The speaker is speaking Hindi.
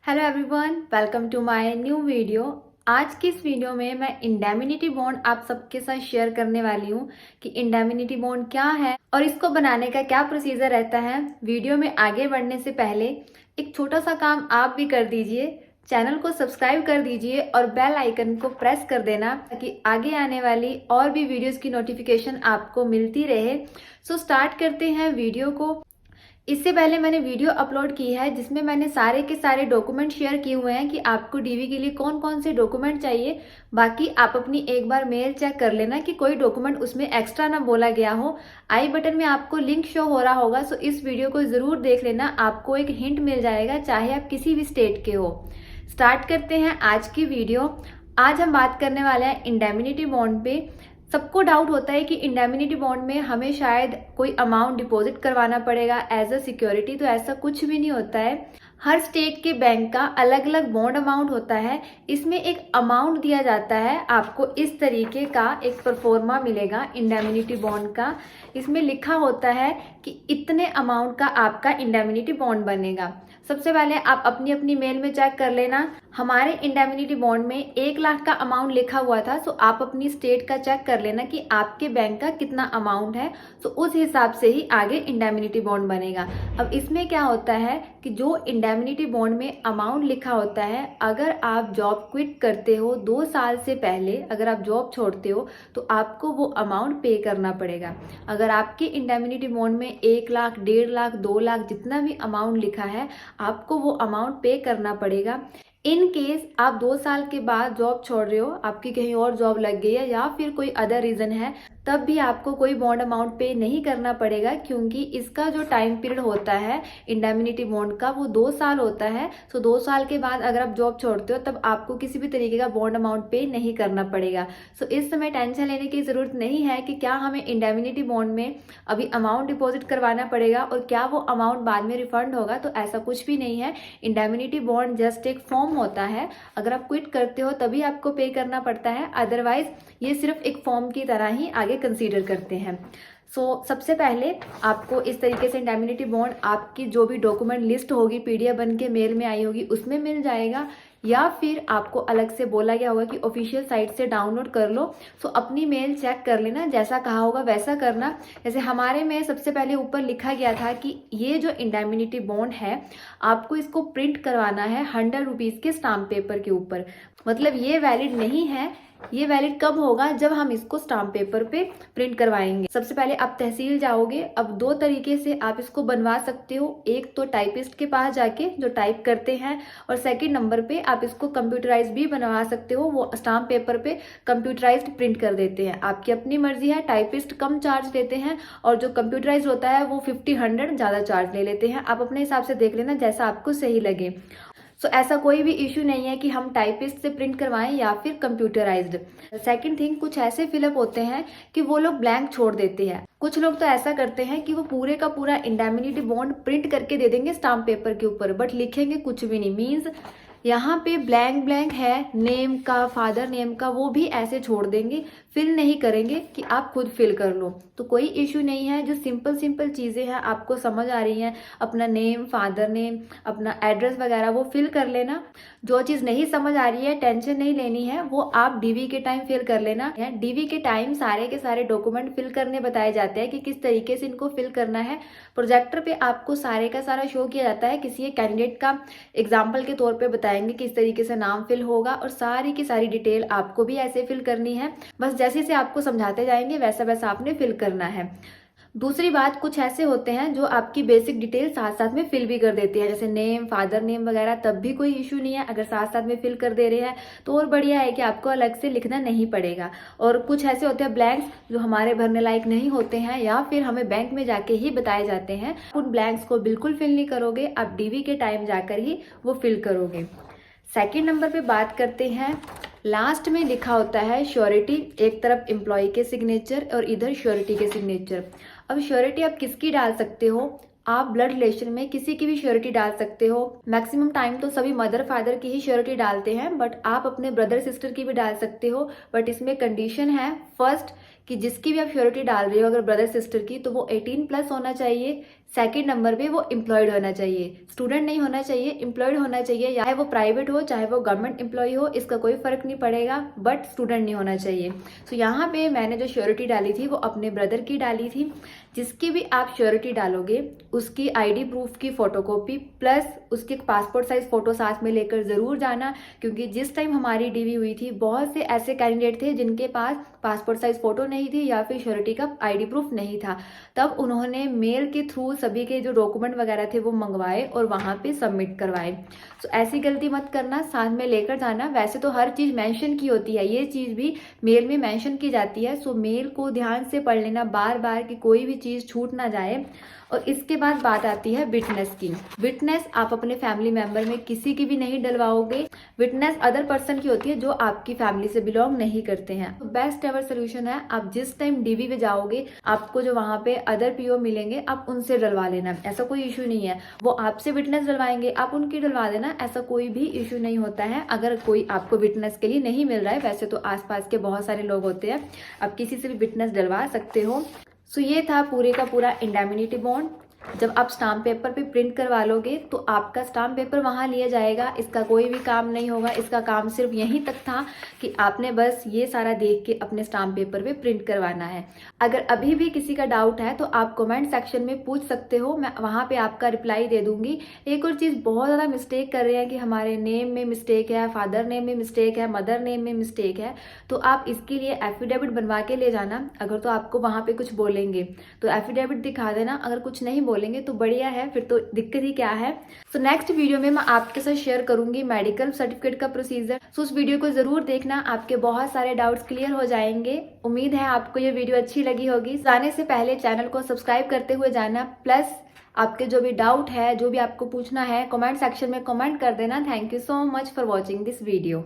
Hello everyone, welcome to my new video. आज की इस वीडियो में मैं इंडेमिनिटी बॉन्ड आप सबके साथ शेयर करने वाली हूँ कि इंडेमिनिटी बॉन्ड क्या है और इसको बनाने का क्या प्रोसीजर रहता है। वीडियो में आगे बढ़ने से पहले एक छोटा सा काम आप भी कर दीजिए, चैनल को सब्सक्राइब कर दीजिए और बेल आइकन को प्रेस कर देना ताकि आगे आने वाली और भी वीडियोस की नोटिफिकेशन आपको मिलती रहे। सो स्टार्ट करते हैं वीडियो को। इससे पहले मैंने वीडियो अपलोड की है जिसमें मैंने सारे के सारे डॉक्यूमेंट शेयर किए हुए हैं कि आपको डीवी के लिए कौन कौन से डॉक्यूमेंट चाहिए। बाकी आप अपनी एक बार मेल चेक कर लेना कि कोई डॉक्यूमेंट उसमें एक्स्ट्रा ना बोला गया हो। आई बटन में आपको लिंक शो हो रहा होगा, सो इस वीडियो को जरूर देख लेना, आपको एक हिंट मिल जाएगा चाहे आप किसी भी स्टेट के हो। स्टार्ट करते हैं आज की वीडियो। आज हम बात करने वाले हैं इंडेमिनिटी बॉन्ड पे। सबको डाउट होता है कि इंडेमिनिटी बॉन्ड में हमें शायद कोई अमाउंट डिपॉजिट करवाना पड़ेगा एज अ सिक्योरिटी। तो ऐसा कुछ भी नहीं होता है। हर स्टेट के बैंक का अलग अलग बॉन्ड अमाउंट होता है। इसमें एक अमाउंट दिया जाता है, आपको इस तरीके का एक परफॉर्मा मिलेगा इंडेमिनिटी बॉन्ड का। इसमें लिखा होता है कि इतने अमाउंट का आपका इंडेमिनिटी बॉन्ड बनेगा। सबसे पहले आप अपनी अपनी मेल में चेक कर लेना। हमारे इंडेमिनिटी बॉन्ड में 1 लाख का अमाउंट लिखा हुआ था, सो आप अपनी स्टेट का चेक कर लेना कि आपके बैंक का कितना अमाउंट है, तो उस हिसाब से ही आगे इंडेमिनिटी बॉन्ड बनेगा। अब इसमें क्या होता है कि जो इंडेमिनिटी बॉन्ड में अमाउंट लिखा होता है, अगर आप जॉब क्विट करते हो 2 साल से पहले, अगर आप जॉब छोड़ते हो तो आपको वो अमाउंट पे करना पड़ेगा। अगर आपके इंडेमिनिटी बॉन्ड में 1 लाख, 1.5 लाख, 2 लाख जितना भी अमाउंट लिखा है, आपको वो अमाउंट पे करना पड़ेगा। इन केस आप 2 साल के बाद जॉब छोड़ रहे हो, आपकी कहीं और जॉब लग गई है या फिर कोई अदर रीजन है, तब भी आपको कोई बॉन्ड अमाउंट पे नहीं करना पड़ेगा, क्योंकि इसका जो टाइम पीरियड होता है इंडेमिनिटी बॉन्ड का वो 2 साल होता है। सो 2 साल के बाद अगर आप जॉब छोड़ते हो तब आपको किसी भी तरीके का बॉन्ड अमाउंट पे नहीं करना पड़ेगा। सो इस समय टेंशन लेने की जरूरत नहीं है कि क्या हमें इंडेमिनिटी बॉन्ड में अभी अमाउंट डिपॉजिट करवाना पड़ेगा और क्या वो अमाउंट बाद में रिफंड होगा। तो ऐसा कुछ भी नहीं है। इंडेमिनिटी बॉन्ड जस्ट एक फॉर्म होता है। अगर आप क्विट करते हो तभी आपको पे करना पड़ता है, अदरवाइज ये सिर्फ एक फॉर्म की तरह ही आगे कंसीडर करते हैं। सबसे पहले आपको इस तरीके से इंडेमिनिटी बॉन्ड आपकी जो भी डॉक्यूमेंट लिस्ट होगी पीडीएफ बन के मेल में आई होगी उसमें मिल जाएगा, या फिर आपको अलग से बोला गया होगा कि ऑफिशियल साइट से डाउनलोड कर लो। अपनी मेल चेक कर लेना, जैसा कहा होगा वैसा करना। जैसे हमारे में सबसे पहले ऊपर लिखा गया था कि ये जो इंडेमिनिटी बॉन्ड है आपको इसको प्रिंट करवाना है 100 रुपीज के स्टाम्प पेपर के ऊपर। मतलब ये वैलिड नहीं है। ये वैलिड कब होगा? जब हम इसको स्टाम्प पेपर पे प्रिंट करवाएंगे। सबसे पहले आप तहसील जाओगे। अब 2 तरीके से आप इसको बनवा सकते हो। एक तो टाइपिस्ट के पास जाके जो टाइप करते हैं, और सेकंड नंबर पे आप इसको कंप्यूटराइज भी बनवा सकते हो। वो स्टाम्प पेपर पे कंप्यूटराइज्ड प्रिंट कर देते हैं। आपकी अपनी मर्जी है। टाइपिस्ट कम चार्ज लेते हैं और जो कंप्यूटराइज होता है वो 50-100 ज्यादा चार्ज ले लेते हैं। आप अपने हिसाब से देख लेना जैसा आपको सही लगे। ऐसा कोई भी इश्यू नहीं है कि हम टाइपिस्ट से प्रिंट करवाएं या फिर कंप्यूटराइज्ड। सेकंड थिंग, कुछ ऐसे फिलअप होते हैं कि वो लोग ब्लैंक छोड़ देते हैं। कुछ लोग तो ऐसा करते हैं कि वो पूरे का पूरा इंडेमिनिटी बॉन्ड प्रिंट करके दे देंगे स्टाम्प पेपर के ऊपर, बट लिखेंगे कुछ भी नहीं। मीन्स यहाँ पे ब्लैंक ब्लैंक है, नेम का, फादर नेम का, वो भी ऐसे छोड़ देंगे, फिल नहीं करेंगे कि आप खुद फिल कर लो। तो कोई इश्यू नहीं है। जो सिंपल सिंपल चीज़ें हैं आपको समझ आ रही हैं, अपना नेम, फादर नेम, अपना एड्रेस वगैरह वो फिल कर लेना। जो चीज़ नहीं समझ आ रही है, टेंशन नहीं लेनी है, वो आप डीवी के टाइम फिल कर लेना है। डीवी के टाइम सारे के सारे डॉक्यूमेंट फिल करने बताए जाते हैं कि किस तरीके से इनको फिल करना है। प्रोजेक्टर पे आपको सारे का सारा शो किया जाता है। किसी एक कैंडिडेट का एग्जाम्पल के तौर पर बताएंगे किस तरीके से नाम फिल होगा, और सारी की सारी डिटेल आपको भी ऐसे फिल करनी है। बस जैसे जैसे आपको समझाते जाएंगे वैसा वैसा आपने फिल करना है। दूसरी बात, कुछ ऐसे होते हैं जो आपकी बेसिक डिटेल साथ साथ में फिल भी कर देते हैं, जैसे नेम, फादर नेम वगैरह, तब भी कोई इशू नहीं है। अगर साथ साथ में फिल कर दे रहे हैं तो और बढ़िया है कि आपको अलग से लिखना नहीं पड़ेगा। और कुछ ऐसे होते हैं ब्लैंक्स जो हमारे भरने लायक नहीं होते हैं, या फिर हमें बैंक में जाके ही बताए जाते हैं। उन ब्लैंक्स को बिल्कुल फिल नहीं करोगे, आप डीवी के टाइम जाकर ही वो फिल करोगे। सेकेंड नंबर पे बात करते हैं। लास्ट में लिखा होता है श्योरिटी, एक तरफ एम्प्लॉय के सिग्नेचर और इधर श्योरिटी के सिग्नेचर। अब श्योरिटी आप किसकी डाल सकते हो? आप ब्लड रिलेशन में किसी की भी श्योरिटी डाल सकते हो। मैक्सिमम टाइम तो सभी मदर फादर की ही श्योरिटी डालते हैं, बट आप अपने ब्रदर सिस्टर की भी डाल सकते हो। बट इसमें कंडीशन है, फर्स्ट कि जिसकी भी आप श्योरिटी डाल रहे हो अगर ब्रदर सिस्टर की, तो वो 18+ होना चाहिए। सेकंड नंबर पे वो एम्प्लॉयड होना चाहिए, स्टूडेंट नहीं होना चाहिए, एम्प्लॉयड होना चाहिए। चाहे वो प्राइवेट हो चाहे वो गवर्नमेंट एम्प्लॉय हो, इसका कोई फर्क नहीं पड़ेगा, बट स्टूडेंट नहीं होना चाहिए। सो यहाँ पे मैंने जो श्योरिटी डाली थी वो अपने ब्रदर की डाली थी। जिसकी भी आप श्योरिटी डालोगे उसकी आईडी प्रूफ की फोटोकॉपी प्लस उसकी पासपोर्ट साइज फोटो साथ में लेकर जरूर जाना, क्योंकि जिस टाइम हमारी डीवी हुई थी बहुत से ऐसे कैंडिडेट थे जिनके पास पासपोर्ट साइज फोटो नहीं थी या फिर श्योरिटी का आईडी प्रूफ नहीं था। तब उन्होंने मेल के थ्रू सभी के जो डॉक्यूमेंट वगैरह थे वो मंगवाए और वहां पे सबमिट करवाए। तो ऐसी गलती मत करना, साथ में लेकर जाना। वैसे तो हर चीज मेंशन की होती है, ये चीज भी मेल में मेंशन की जाती है। सो मेल को ध्यान से पढ़ लेना बार बार कि कोई भी चीज छूट ना जाए। और इसके बाद बात आती है विटनेस की। विटनेस आप अपने फैमिली मेंबर में किसी की भी नहीं डलवाओगे। विटनेस अदर पर्सन की होती है जो आपकी फैमिली से बिलोंग नहीं करते हैं। तो बेस्ट एवर सोल्यूशन है, आप जिस टाइम डीवी पे जाओगे आपको जो वहां पे अदर पीओ मिलेंगे आप उनसे डलवा लेना, ऐसा कोई इशू नहीं है। वो आपसे विटनेस डलवाएंगे, आप उनकी डलवा देना, ऐसा कोई भी इशू नहीं होता है। अगर कोई आपको विटनेस के लिए नहीं मिल रहा है, वैसे तो आसपास के बहुत सारे लोग होते हैं, आप किसी से भी विटनेस डलवा सकते हो। सो ये था पूरे का पूरा इंडेमनिटी बॉन्ड। जब आप स्टाम्प पेपर पे प्रिंट करवा लोगे तो आपका स्टाम्प पेपर वहां लिया जाएगा, इसका कोई भी काम नहीं होगा। इसका काम सिर्फ यहीं तक था कि आपने बस ये सारा देख के अपने स्टाम्प पेपर पे प्रिंट करवाना है। अगर अभी भी किसी का डाउट है तो आप कमेंट सेक्शन में पूछ सकते हो, मैं वहां पे आपका रिप्लाई दे दूंगी। एक और चीज बहुत ज्यादा मिस्टेक कर रहे हैं कि हमारे नेम में मिस्टेक है, फादर नेम में मिस्टेक है, मदर नेम में मिस्टेक है, तो आप इसके लिए एफिडेविट बनवा के ले जाना। अगर तो आपको वहां पे कुछ बोलेंगे तो एफिडेविट दिखा देना, अगर कुछ नहीं बोलेंगे तो बढ़िया है, फिर तो दिक्कत ही क्या है। सो नेक्स्ट वीडियो में मैं आपके साथ शेयर करूंगी मेडिकल सर्टिफिकेट का प्रोसीजर। सो उस वीडियो को जरूर देखना, आपके बहुत सारे डाउट्स क्लियर हो जाएंगे। उम्मीद है आपको ये वीडियो अच्छी लगी होगी। जाने से पहले चैनल को सब्सक्राइब करते हुए जाना, प्लस आपके जो भी डाउट है, जो भी आपको पूछना है, कमेंट सेक्शन में कमेंट कर देना। Thank you so much for watching this video.